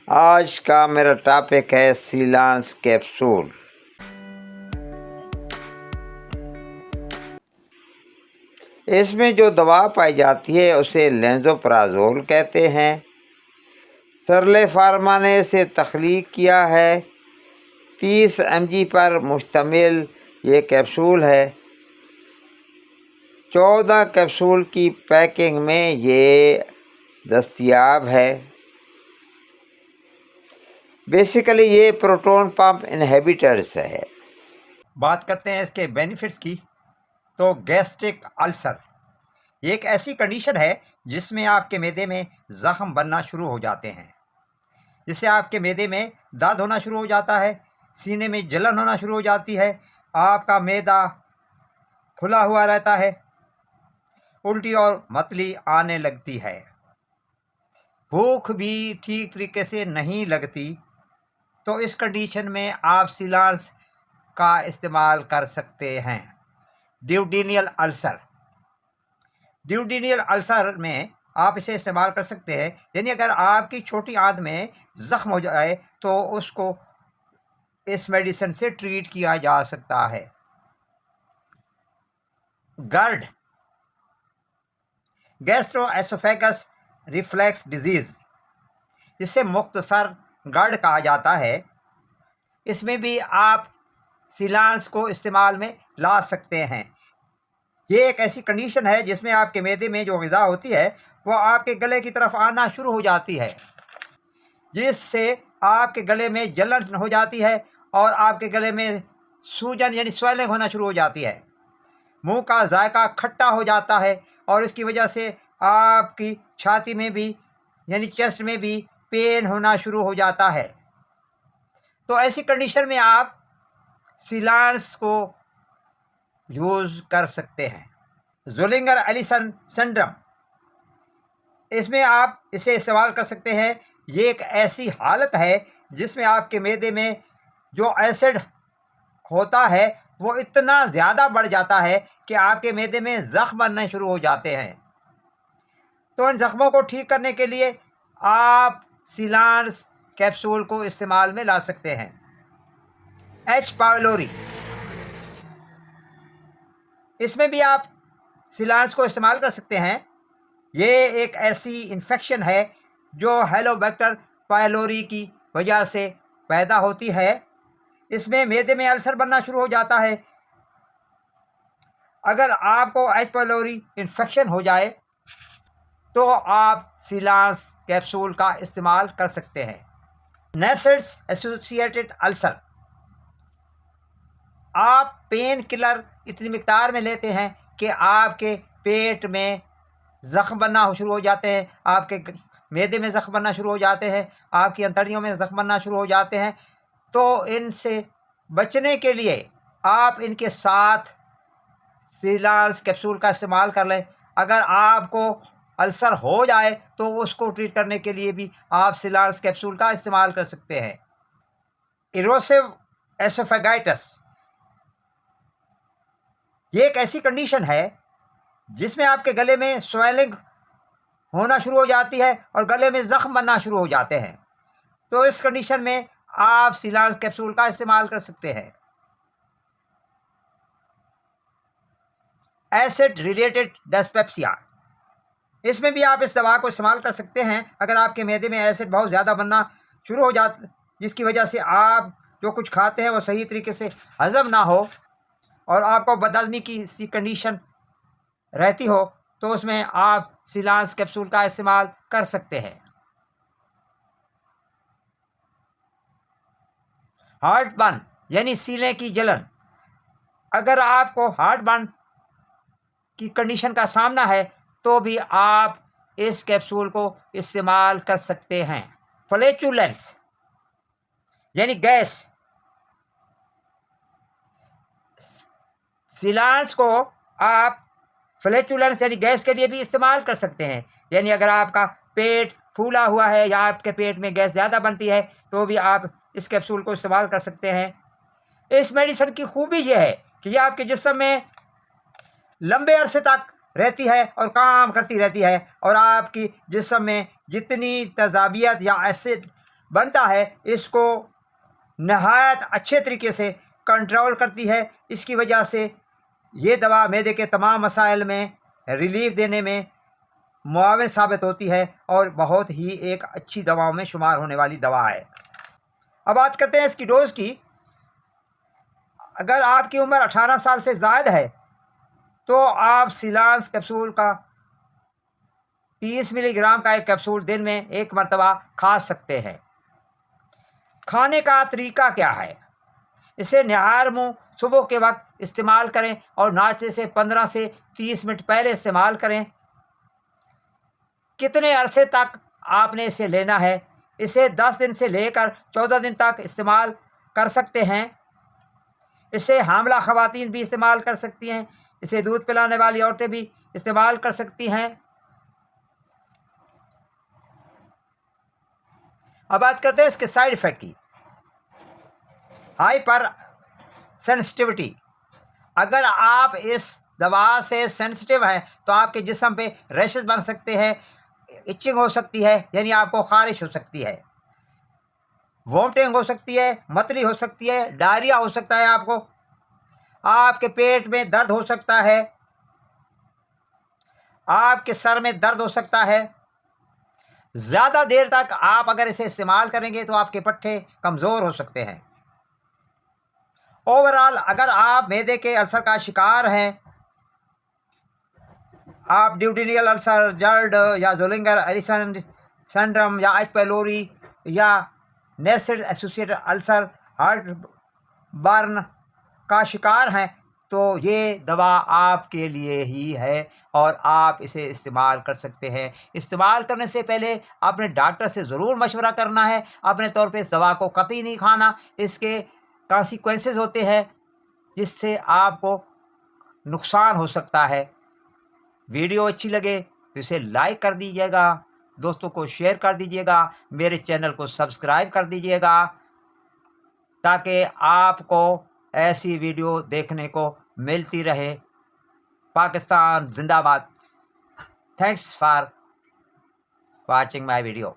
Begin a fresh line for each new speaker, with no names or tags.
आज का मेरा टॉपिक है सीलांस कैप्सूल। इसमें जो दवा पाई जाती है उसे लेंज़ोप्राज़ोल कहते हैं। सरले फार्मा ने इसे तख्लीक किया है। 30 mg पर मुश्तमिल ये कैप्सूल है। 14 कैप्सूल की पैकिंग में ये दस्तयाब है। बेसिकली ये प्रोटॉन पंप इनहिबिटर्स है।
बात करते हैं इसके बेनिफिट्स की। तो गैस्ट्रिक अल्सर ये एक ऐसी कंडीशन है जिसमें आपके मैदे में ज़ख्म बनना शुरू हो जाते हैं, जिससे आपके मैदे में दर्द होना शुरू हो जाता है, सीने में जलन होना शुरू हो जाती है, आपका मैदा फुला हुआ रहता है, उल्टी और मतली आने लगती है, भूख भी ठीक तरीके से नहीं लगती। तो इस कंडीशन में आप सीलांस का इस्तेमाल कर सकते हैं। ड्यूडेनियल अल्सर, ड्यूडेनियल अल्सर में आप इसे इस्तेमाल कर सकते हैं। यानी अगर आपकी छोटी आंत में ज़ख्म हो जाए तो उसको इस मेडिसिन से ट्रीट किया जा सकता है। गर्ड, गैस्ट्रोएसोफेगस रिफ्लेक्स डिजीज़, जिसे मुख्तसर गर्ड कहा जाता है, इसमें भी आप सीलांस को इस्तेमाल में ला सकते हैं। ये एक ऐसी कंडीशन है जिसमें आपके मैदे में जो ग़िज़ा होती है वो आपके गले की तरफ आना शुरू हो जाती है, जिससे आपके गले में जलन हो जाती है और आपके गले में सूजन यानी स्वेलिंग होना शुरू हो जाती है। मुंह का जायका खट्टा हो जाता है और इसकी वजह से आपकी छाती में भी यानी चेस्ट में भी पेन होना शुरू हो जाता है। तो ऐसी कंडीशन में आप सीलांस को यूज़ कर सकते हैं। ज़ोलिंगर एलिसन सिंड्रोम, इसमें आप इसे इस्तेमाल कर सकते हैं। ये एक ऐसी हालत है जिसमें आपके मैदे में जो एसिड होता है वो इतना ज़्यादा बढ़ जाता है कि आपके मैदे में ज़ख्म बनने शुरू हो जाते हैं। तो इन ज़ख्मों को ठीक करने के लिए आप सीलांस कैप्सूल को इस्तेमाल में ला सकते हैं। एच पाइलोरी, इसमें भी आप सीलांस को इस्तेमाल कर सकते हैं। ये एक ऐसी इन्फेक्शन है जो हेलोबैक्टर पाइलोरी की वजह से पैदा होती है। इसमें मैदे में अल्सर बनना शुरू हो जाता है। अगर आपको एच पाइलोरी इन्फेक्शन हो जाए तो आप सीलांस कैप्सूल का इस्तेमाल कर सकते हैं। नैसिड्स एसोसिएटेड अल्सर, आप पेन किलर इतनी मिकदार में लेते हैं कि आपके पेट में ज़ख्म बनना शुरू हो जाते हैं, आपके मैदे में ज़ख्म बनना शुरू हो जाते हैं, आपकी अंतड़ियों में ज़ख्म बनना शुरू हो जाते हैं। तो इनसे बचने के लिए आप इनके साथ सीलांस कैप्सूल का इस्तेमाल कर लें। अगर आपको अल्सर हो जाए तो उसको ट्रीट करने के लिए भी आप सीलांस कैप्सूल का इस्तेमाल कर सकते हैं। इरोसिव एसोफेगाइटिस, ये एक ऐसी कंडीशन है जिसमें आपके गले में स्वेलिंग होना शुरू हो जाती है और गले में ज़ख्म बनना शुरू हो जाते हैं। तो इस कंडीशन में आप सीलांस कैप्सूल का इस्तेमाल कर सकते हैं। एसिड रिलेटेड डिस्पेप्सिया, इसमें भी आप इस दवा को इस्तेमाल कर सकते हैं। अगर आपके मैदे में एसिड बहुत ज़्यादा बनना शुरू हो जाता, जिसकी वजह से आप जो कुछ खाते हैं वो सही तरीके से हज़म ना हो और आपको बदहज़मी की सी कंडीशन रहती हो, तो उसमें आप सीलांस कैप्सूल का इस्तेमाल कर सकते हैं। हार्ट बर्न यानी सीने की जलन, अगर आपको हार्ट बर्न की कंडीशन का सामना है तो भी आप इस कैप्सूल को इस्तेमाल कर सकते हैं। फ्लैचुलेंस यानी गैस, सीलांस को आप फ्लैचुलेंस यानी गैस के लिए भी इस्तेमाल कर सकते हैं। यानी अगर आपका पेट फूला हुआ है या आपके पेट में गैस ज़्यादा बनती है तो भी आप इस कैप्सूल को इस्तेमाल कर सकते हैं। इस मेडिसिन की खूबी यह है कि यह आपके जिस्म में लंबे अरसे तक रहती है और काम करती रहती है और आपकी जिस्म में जितनी तेज़ाबियत या एसिड बनता है इसको नहायत अच्छे तरीके से कंट्रोल करती है। इसकी वजह से ये दवा मैदे के तमाम मसाइल में रिलीफ देने में मुआविन साबित होती है और बहुत ही एक अच्छी दवाओं में शुमार होने वाली दवा है। अब बात करते हैं इसकी डोज़ की। अगर आपकी उम्र 18 साल से ज़्यादा है तो आप सिलांस कैप्सूल का 30 मिलीग्राम का एक कैप्सूल दिन में एक मरतबा खा सकते हैं। खाने का तरीका क्या है? इसे निहार मुँह सुबह के वक्त इस्तेमाल करें और नाश्ते से 15 से 30 मिनट पहले इस्तेमाल करें। कितने अरसे तक आपने इसे लेना है? इसे 10 दिन से लेकर 14 दिन तक इस्तेमाल कर सकते हैं। इसे हामिला ख़वातीन भी इस्तेमाल कर सकती हैं। इसे दूध पिलाने वाली औरतें भी इस्तेमाल कर सकती हैं। अब बात करते हैं इसके साइड इफ़ेक्ट की। Hyper sensitivity. अगर आप इस दवा से सेंसिटिव हैं तो आपके जिस्म पे रैशेस बन सकते हैं, इचिंग हो सकती है, यानी आपको ख़ारिश हो सकती है, वोमिटिंग हो सकती है, मतली हो सकती है, डायरिया हो सकता है, आपके पेट में दर्द हो सकता है, आपके सर में दर्द हो सकता है। ज़्यादा देर तक आप अगर इसे इस्तेमाल करेंगे तो आपके पट्टे कमज़ोर हो सकते हैं। ओवरऑल अगर आप मैदे के अल्सर का शिकार हैं, आप ड्यूटेनियल अल्सर, जर्ड या ज़ोलिंगर एलिसन सिंड्रोम या एच पाइलोरी या नेसेड एसोसिएटेड अल्सर, हार्ट बर्न का शिकार हैं तो ये दवा आपके लिए ही है और आप इसे इस्तेमाल कर सकते हैं। इस्तेमाल करने से पहले अपने डॉक्टर से ज़रूर मशवरा करना है। अपने तौर पे इस दवा को कतई नहीं खाना। इसके कॉन्सिक्वेंसेस होते हैं जिससे आपको नुकसान हो सकता है। वीडियो अच्छी लगे तो इसे लाइक कर दीजिएगा, दोस्तों को शेयर कर दीजिएगा, मेरे चैनल को सब्सक्राइब कर दीजिएगा ताकि आपको ऐसी वीडियो देखने को मिलती रहे। पाकिस्तान जिंदाबाद। Thanks for watching my video.